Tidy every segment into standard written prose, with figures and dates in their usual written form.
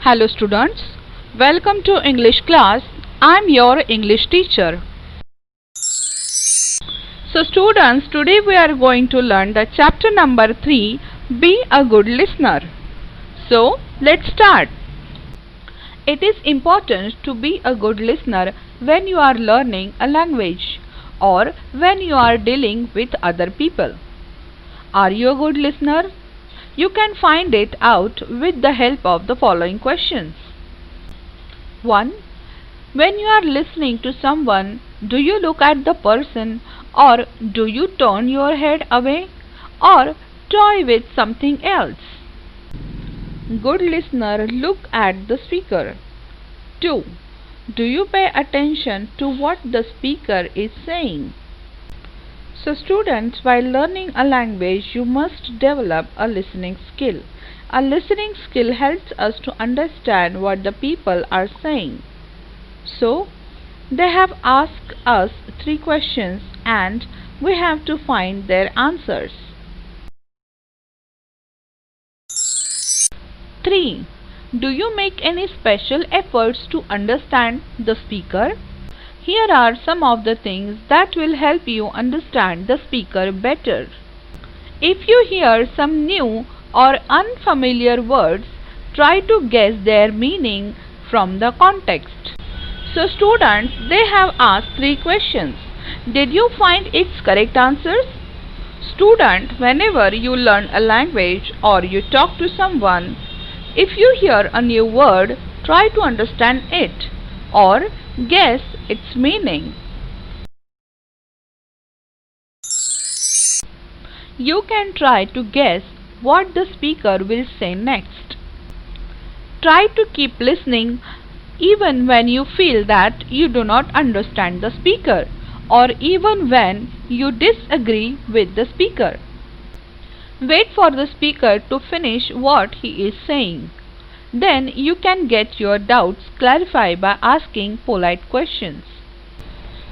Hello students, welcome to English class. I am your English teacher. So students, today we are going to learn the chapter number 3, Be a Good Listener. So let's start. It is important to be a good listener when you are learning a language or when you are dealing with other people. Are you a good listener? You can find it out with the help of the following questions. 1. When you are listening to someone, do you look at the person or do you turn your head away or toy with something else? Good listener look at the speaker. 2. Do you pay attention to what the speaker is saying? So students, while learning a language, you must develop a listening skill. A listening skill helps us to understand what the people are saying. So, they have asked us 3 questions and we have to find their answers. 3. Do you make any special efforts to understand the speaker? Here are some of the things that will help you understand the speaker better. If you hear some new or unfamiliar words, try to guess their meaning from the context. So students, they have asked 3 questions. Did you find its correct answers? Student, whenever you learn a language or you talk to someone, if you hear a new word, try to understand it or guess its meaning. You can try to guess what the speaker will say next. Try to keep listening even when you feel that you do not understand the speaker or even when you disagree with the speaker. Wait for the speaker to finish what he is saying. Then you can get your doubts clarified by asking polite questions.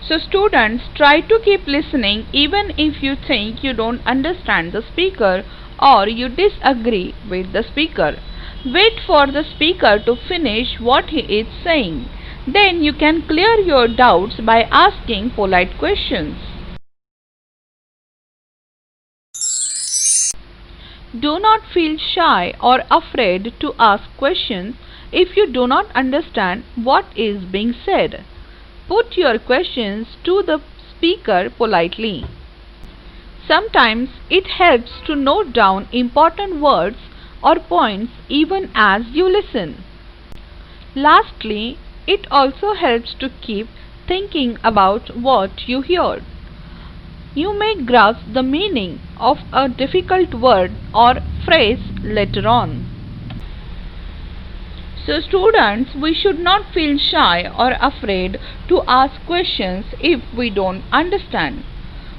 So students, try to keep listening even if you think you don't understand the speaker or you disagree with the speaker. Wait for the speaker to finish what he is saying. Then you can clear your doubts by asking polite questions. Do not feel shy or afraid to ask questions if you do not understand what is being said. Put your questions to the speaker politely. Sometimes it helps to note down important words or points even as you listen. Lastly, it also helps to keep thinking about what you heard. You may grasp the meaning of a difficult word or phrase later on. So students, we should not feel shy or afraid to ask questions if we don't understand.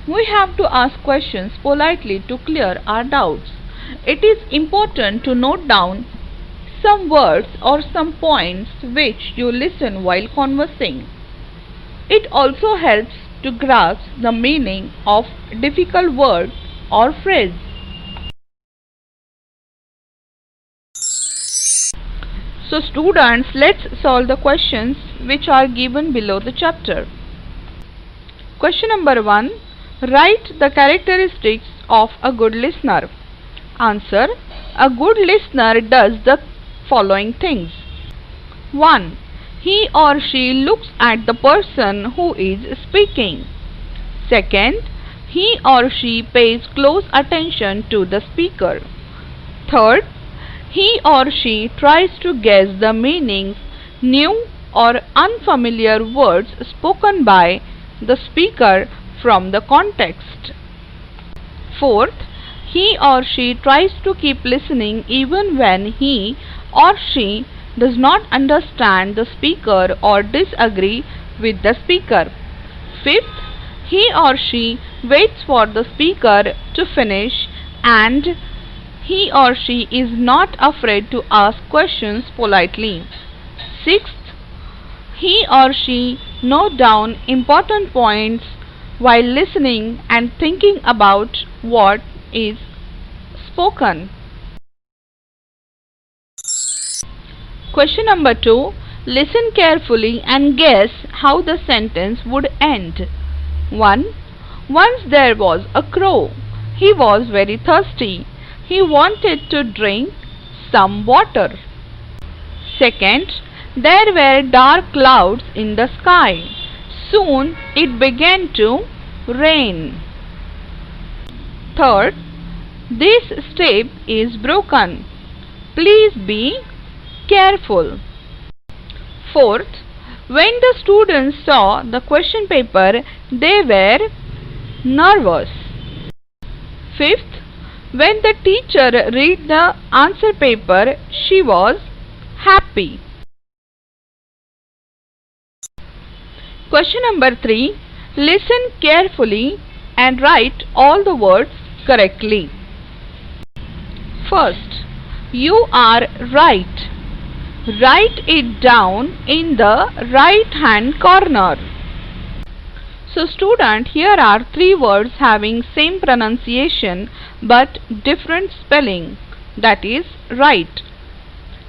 We have to ask questions politely to clear our doubts. It is important to note down some words or some points which you listen while conversing. It also helps to grasp the meaning of difficult words or phrase. So students, let's solve the questions which are given below the chapter. Question number 1. Write the characteristics of a good listener. Answer. A good listener does the following things. 1. He or she looks at the person who is speaking. 2. He or she pays close attention to the speaker. 3. He or she tries to guess the meanings new or unfamiliar words spoken by the speaker from the context. 4. He or she tries to keep listening even when he or she does not understand the speaker or disagree with the speaker. 5. He or she waits for the speaker to finish and he or she is not afraid to ask questions politely. 6. He or she note down important points while listening and thinking about what is spoken. Question number 2. Listen carefully and guess how the sentence would end. 1. Once there was a crow. He was very thirsty. He wanted to drink some water. Second, there were dark clouds in the sky. Soon it began to rain. Third, this step is broken. Please be careful. Fourth, when the students saw the question paper, they were nervous. Fifth, when the teacher read the answer paper, she was happy. Question number 3. Listen carefully and write all the words correctly. First, you are right. Write it down in the right hand corner. So student, here are 3 words having same pronunciation but different spelling, that is right.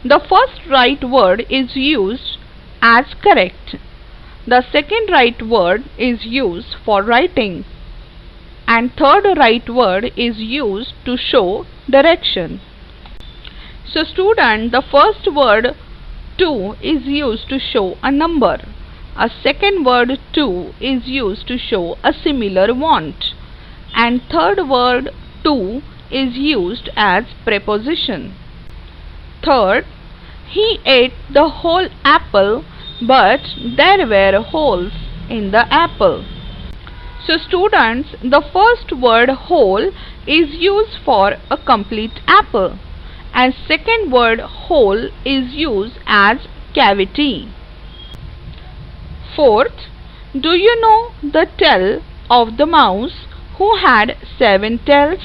The first right word is used as correct. The second right word is used for writing. And third right word is used to show direction. So student, the first word 2 is used to show a number. A second word 2 is used to show a similar want. And third word 2 is used as preposition. Third, he ate the whole apple, but there were holes in the apple. So students, the first word whole is used for a complete apple, and second word whole is used as cavity. Fourth, do you know the tale of the mouse who had 7 tails?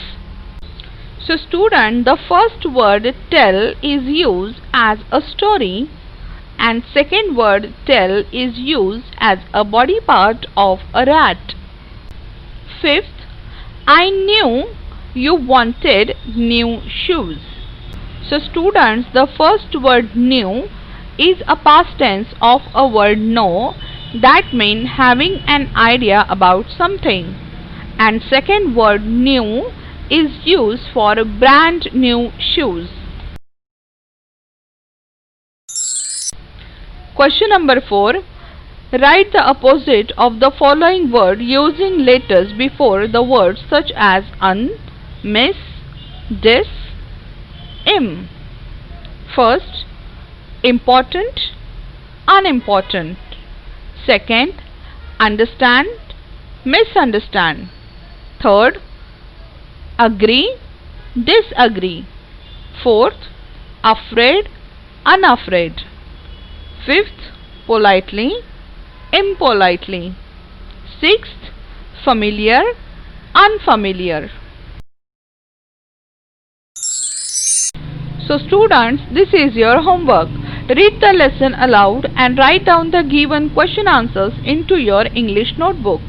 So student, the first word tell is used as a story, and second word tell is used as a body part of a rat. Fifth, I knew you wanted new shoes. So students, the first word knew is a past tense of a word know, that means having an idea about something. And second word new is used for brand new shoes. Question number 4. Write the opposite of the following word using letters before the words such as un, miss, dis, im. First, important, unimportant. Second, understand, misunderstand. Third, agree, disagree. Fourth, afraid, unafraid. Fifth, politely, impolitely. Sixth, familiar, unfamiliar. So students, this is your homework. Read the lesson aloud and write down the given question answers into your English notebook.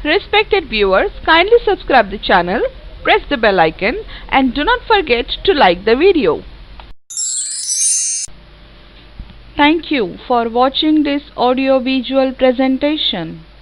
Respected viewers, kindly subscribe the channel, press the bell icon and do not forget to like the video. Thank you for watching this audio-visual presentation.